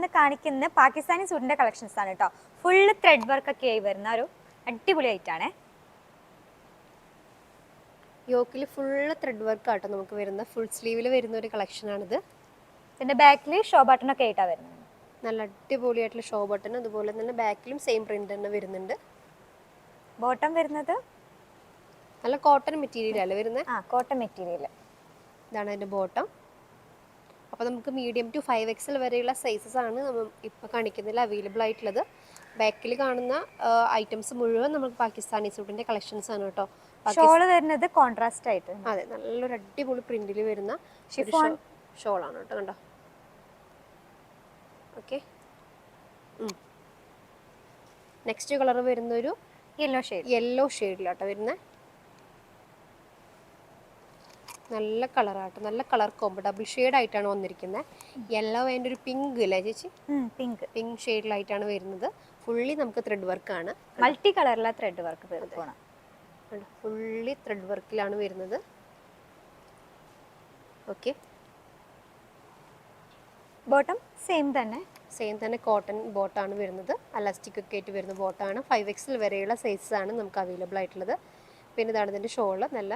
ഇന്ന് കാണിക്കുന്ന പാകിസ്ഥാനി സൂട്ടിന്റെ കളക്ഷൻസ് ആണ് കേട്ടോ. ഫുള്ള് ത്രെഡ് വർക്ക് ഒക്കെ ആയി വരുന്ന ഒരു അടിപൊളി ആയിട്ടാണ്. യോക്കിൽ ഫുള്ള് ത്രെഡ് വർക്ക് ആട്ടോ നമുക്ക് വരുന്ന, ഫുൾ സ്ലീവിൽ വരുന്ന ഒരു കളക്ഷൻ ആണിത്. ഇതിന്റെ ബാക്കിൽ ഷോ ബട്ടൺ ഒക്കെ ആയിട്ടാണ് വരുന്നത്. നല്ല അടിപൊളിയായിട്ടുള്ള ഷോ ബട്ടൺ, അതുപോലെ തന്നെ ബാക്കിലും സെയിം പ്രിന്റ് തന്നെ വരുന്നുണ്ട്. ബോട്ടം വരുന്നത് നല്ല കോട്ടൺ മെറ്റീരിയൽ അല്ലേ വരുന്നത്? Cotton material. ഇതാണ് അതിൻ്റെ ബോട്ടം. അപ്പോൾ നമുക്ക് മീഡിയം ടു 5XL വരെയുള്ള സൈസസ് ആണ് നമ്മൾ ഇപ്പോൾ കാണിക്കുന്നതിൽ അവൈലബിൾ ആയിട്ടുള്ളത്. ബാക്കിൽ കാണുന്ന ഐറ്റംസ് മുഴുവൻ നമുക്ക് പാകിസ്ഥാനി സൂട്ടിൻ്റെ കളക്ഷൻസ് ആണ് കേട്ടോ. ഷോള് വരുന്നത് കോൺട്രാസ്റ്റ് ആയിട്ട്, അതെ, നല്ലൊരു അടിപൊളി പ്രിന്റിൽ വരുന്ന ഷോളാണ് കേട്ടോ. കണ്ടോ? ഓക്കെ, നെക്സ്റ്റ് കളർ വരുന്നൊരു യെല്ലോ ഷെയ്ഡിലാട്ടോ വരുന്നത്. നല്ല കളറാട്ടോ, നല്ല കളർ കോമ്പോ, ഡബിൾ ഷെയ്ഡ് ആയിട്ടാണ് വന്നിരിക്കുന്നത്. യെല്ലോ ആൻഡ് ഒരു പിങ്ക് അല്ലേ ചേച്ചി? പിങ്ക് ഷെയ്ഡിലായിട്ടാണ് വരുന്നത്. ഫുള്ളി നമുക്ക് ത്രെഡ് വർക്കാണ്, മൾട്ടി കളറിലെ ത്രെഡ് വർക്ക്, ഫുള്ളി ത്രെഡ് വർക്കിലാണ് വരുന്നത്. ഓക്കെ, ബോട്ടം സെയിം തന്നെ കോട്ടൺ ബോട്ടാണ് വരുന്നത്. അലാസ്റ്റിക് ഒക്കെ ആയിട്ട് വരുന്ന ബോട്ടാണ്. 5XL വരെയുള്ള സൈസസ് ആണ് നമുക്ക് അവൈലബിൾ ആയിട്ടുള്ളത്. പിന്നെ ഇതാണ് ഇതിൻ്റെ ഷോള്, നല്ല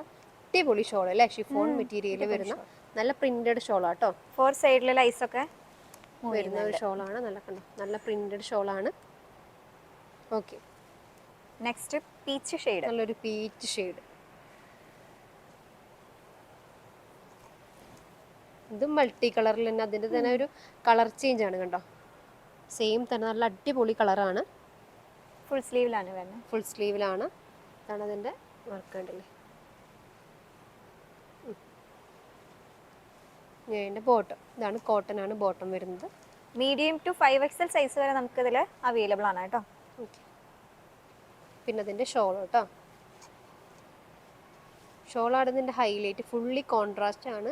അടിപൊളി ഷോൾ അല്ലേ, ഷിഫോൺ മെറ്റീരിയൽ വരുന്ന നല്ല പ്രിന്റഡ് ഷോളാട്ടോ. 4 സൈഡിലെ ലൈസ് ഒക്കെ വരുന്ന ഒരു ഷോളാണ്. നല്ല പ്രിന്റഡ് ഷോളാണ്. ഓക്കെ, നെക്സ്റ്റ് പീച്ച് ഷെയ്ഡ്, നല്ലൊരു പീച്ച് ഷെയ്ഡ്. ഇത് മൾട്ടി കളറിൽ തന്നെ, അതിൻ്റെ തന്നെ ഒരു കളർ ചേഞ്ച് ആണ്. കണ്ടോ? സെയിം തന്നെ നല്ല അടിപൊളി കളറാണ്. ഫുൾ സ്ലീവിലാണ് വരുന്നത്. ഫുൾ സ്ലീവിലാണ്. ഇതാണ് അതിൻ്റെ വർക്ക് കണ്ടില്ലേ. ഇതിൻ്റെ ബോട്ടം ഇതാണ്, കോട്ടൺ ആണ് ബോട്ടം വരുന്നത്. മീഡിയം ടു 5XL സൈസ് വരെ നമുക്ക് ഇതിൽ അവൈലബിൾ ആണ് കേട്ടോ. ഓക്കെ, പിന്നെ അതിൻ്റെ ഷോൾ കേട്ടോ. ഷോളാണ് ഇതിൻ്റെ ഹൈലൈറ്റ്, ഫുള്ളി കോൺട്രാസ്റ്റ് ആണ്.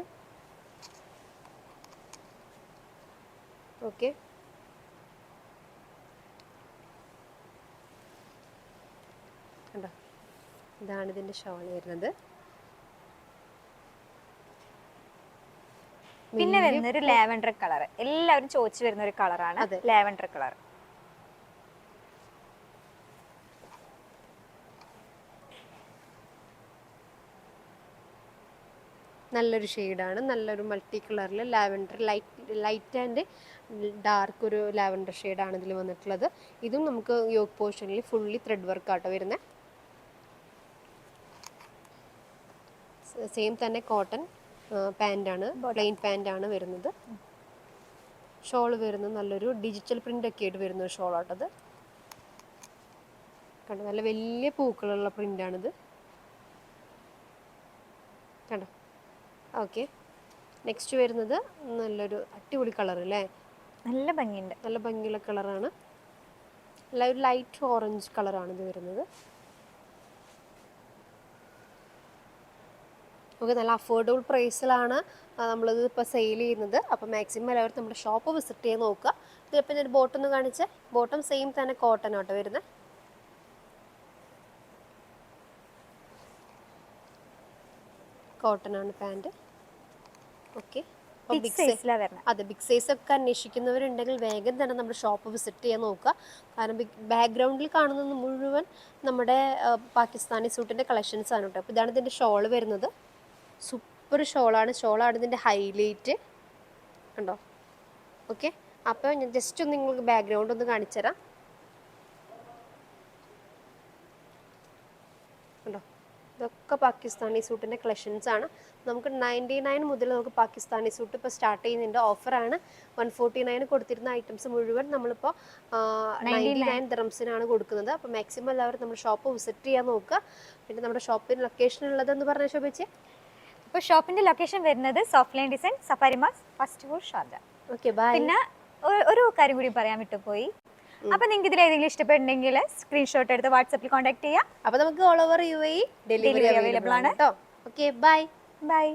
ഓക്കെ, കണ്ടോ? ഇതാണ് ഇതിൻ്റെ ഷോൾ വരുന്നത്. പിന്നെ വരുന്ന ഒരു ലാവൻഡർ കളർ, എല്ലാവരും ചോദിച്ചു വരുന്ന ഒരു കളറാണ് ലാവൻഡർ കളർ. നല്ലൊരു ഷെയ്ഡാണ്, നല്ലൊരു മൾട്ടി കളറിൽ ലാവൻഡർ, ലൈറ്റ് ആൻഡ് ഡാർക്ക് ഒരു ലാവൻഡർ ഷെയ്ഡാണ് ഇതിൽ വന്നിട്ടുള്ളത്. ഇതും നമുക്ക് യോക്ക് പോർഷനിൽ ഫുള്ളി ത്രെഡ് വർക്ക് ആട്ടോ വരുന്നത്. സെയിം തന്നെ കോട്ടൺ പാൻറ്റാണ്, പ്ലെയിൻ പാൻറ്റാണ് വരുന്നത്. ഷോൾ വരുന്നത് നല്ലൊരു ഡിജിറ്റൽ പ്രിൻ്റ് ഒക്കെ ആയിട്ട് വരുന്ന ഒരു ഷോളാട്ടത്. കണ്ടോ? നല്ല വലിയ പൂക്കളുള്ള പ്രിൻ്റാണിത്. കണ്ടോ? ഓക്കെ, നെക്സ്റ്റ് വരുന്നത് നല്ലൊരു അടിപൊളി കളർ അല്ലേ, നല്ല ഭംഗിയുണ്ട്, നല്ല ഭംഗിയുള്ള കളറാണ്. ഒരു ലൈറ്റ് ഓറഞ്ച് കളറാണ് ഇത് വരുന്നത്. ഓക്കെ, നല്ല അഫോർഡബിൾ പ്രൈസിലാണ് നമ്മളിത് ഇപ്പോൾ സെയിൽ ചെയ്യുന്നത്. അപ്പോൾ മാക്സിമം എല്ലാവരും നമ്മുടെ ഷോപ്പ് വിസിറ്റ് ചെയ്ത് നോക്കുക. ഇതിപ്പോൾ ഞാൻ ബോട്ടം ഒന്ന് കാണിച്ചേ. ബോട്ടം സെയിം തന്നെ കോട്ടൺ ആട്ടോ വരുന്നത്. കോട്ടൺ ആണ് പാൻറ്. ഓക്കെ, അതെ, ബിഗ് സൈസ് ഒക്കെ അന്വേഷിക്കുന്നവരുണ്ടെങ്കിൽ വേഗം തന്നെ നമ്മുടെ ഷോപ്പ് വിസിറ്റ് ചെയ്യാൻ നോക്കുക. കാരണം ബാക്ക്ഗ്രൗണ്ടിൽ കാണുന്നത് മുഴുവൻ നമ്മുടെ പാകിസ്ഥാനി സൂട്ടിൻ്റെ കളക്ഷൻസ് ആണ് കേട്ടോ. അപ്പോൾ ഇതാണ് ഇതിൻ്റെ ഷോൾ വരുന്നത്. സൂപ്പർ ഷോളാണ് ഇതിൻ്റെ ഹൈലൈറ്റ്. കണ്ടോ? ഓക്കെ, അപ്പോൾ ഞാൻ ജസ്റ്റ് ഒന്ന് നിങ്ങൾക്ക് ബാക്ക്ഗ്രൗണ്ട് ഒന്ന് കാണിച്ചു തരാം. കണ്ടോ? ഇതൊക്കെ പാകിസ്ഥാനി സൂട്ടിൻ്റെ കളക്ഷൻസ് ആണ്. നമുക്ക് 99 മുതൽ നമുക്ക് പാകിസ്ഥാനി സൂട്ട് ഇപ്പോൾ സ്റ്റാർട്ട് ചെയ്യുന്നുണ്ട്. ഓഫറാണ്. 149 കൊടുത്തിരുന്ന ഐറ്റംസ് മുഴുവൻ നമ്മളിപ്പോൾ 99 ദിറംസിനാണ് കൊടുക്കുന്നത്. അപ്പോൾ മാക്സിമം എല്ലാവരും നമ്മുടെ ഷോപ്പ് വിസിറ്റ് ചെയ്യാൻ നോക്കുക. പിന്നെ നമ്മുടെ ഷോപ്പിൻ്റെ ലൊക്കേഷൻ ഉള്ളതെന്ന് പറഞ്ഞാൽ ശോഭിച്ചേ. അപ്പോൾ ഷോപ്പിന്റെ ലൊക്കേഷൻ വരുന്നത് soft line design, Safari Mall, first floor, Sharjah. Okay, bye. പിന്നെ ഒരു കാര്യം കൂടി പറയാൻ വിട്ടുപോയി. അപ്പൊ നിങ്ങൾക്ക് ഇതിൽ ഏതെങ്കിലും ഇഷ്ടപ്പെടുന്നെങ്കിൽ സ്ക്രീൻഷോട്ട് എടുത്ത് വാട്സാപ്പിൽ കോൺടാക്ട് ചെയ്യാം. അപ്പോൾ നമുക്ക് all over UAE delivery available ആണ് കേട്ടോ. Okay, bye. Bye.